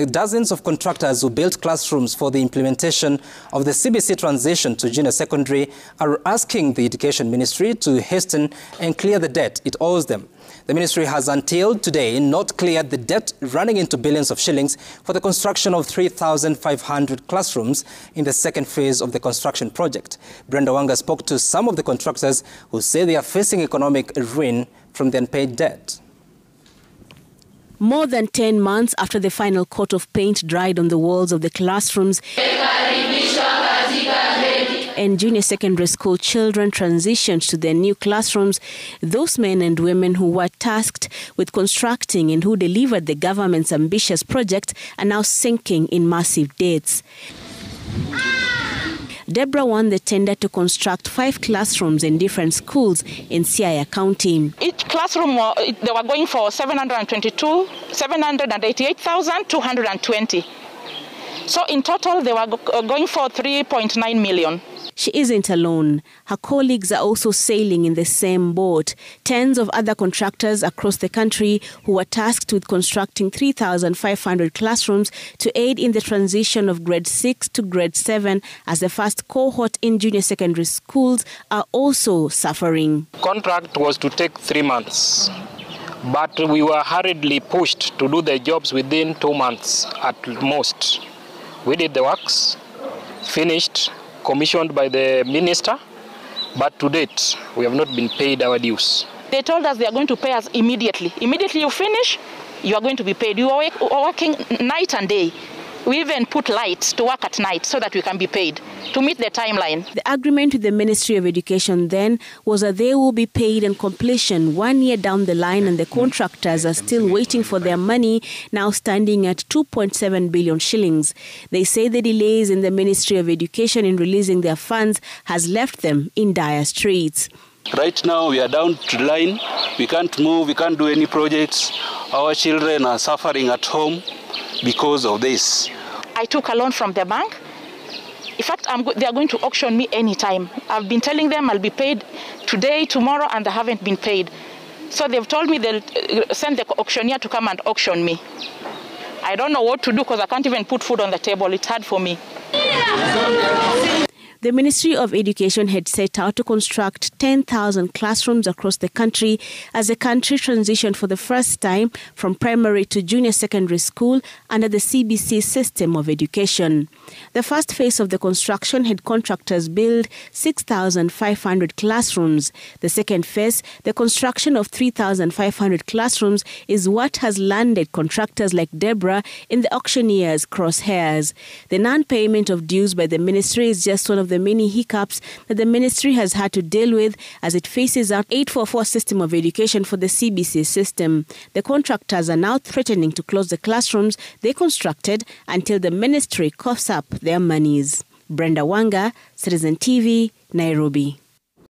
dozens of contractors who built classrooms for the implementation of the CBC transition to junior secondary are asking the Education Ministry to hasten and clear the debt it owes them. The ministry has until today not cleared the debt running into billions of shillings for the construction of 3,500 classrooms in the second phase of the construction project. Brenda Wanga spoke to some of the contractors who say they are facing economic ruin from the unpaid debt. More than 10 months after the final coat of paint dried on the walls of the classrooms and junior secondary school children transitioned to their new classrooms, those men and women who were tasked with constructing and who delivered the government's ambitious project are now sinking in massive debts. Deborah won the tender to construct 5 classrooms in different schools in Siaya County. Each classroom, they were going for 788,220. So in total, they were going for 3.9 million. She isn't alone. Her colleagues are also sailing in the same boat. Tens of other contractors across the country who were tasked with constructing 3,500 classrooms to aid in the transition of grade 6 to grade 7 as the first cohort in junior secondary schools are also suffering. Contract was to take 3 months, but we were hurriedly pushed to do the jobs within 2 months at most. We did the works, finished, commissioned by the minister, but to date, we have not been paid our dues. They told us they are going to pay us immediately. Immediately you finish, you are going to be paid. You are working night and day. We even put lights to work at night so that we can be paid to meet the timeline. The agreement with the Ministry of Education then was that they will be paid on completion 1 year down the line, and the contractors are still waiting for their money, now standing at 2.7 billion shillings. They say the delays in the Ministry of Education in releasing their funds has left them in dire straits. Right now we are down to the line. We can't move, we can't do any projects. Our children are suffering at home because of this. I took a loan from the bank. In fact, they are going to auction me anytime. I've been telling them I'll be paid today, tomorrow, and they haven't been paid. So they've told me they'll send the auctioneer to come and auction me. I don't know what to do because I can't even put food on the table. It's hard for me. The Ministry of Education had set out to construct 10,000 classrooms across the country as the country transitioned for the first time from primary to junior secondary school under the CBC system of education. The first phase of the construction had contractors build 6,500 classrooms. The second phase, the construction of 3,500 classrooms, is what has landed contractors like Deborah in the auctioneer's crosshairs. The non-payment of dues by the ministry is just one of the many hiccups that the ministry has had to deal with as it faces out 844 system of education for the CBC system. The contractors are now threatening to close the classrooms they constructed until the ministry coughs up their monies. Brenda Wanga, Citizen TV, Nairobi.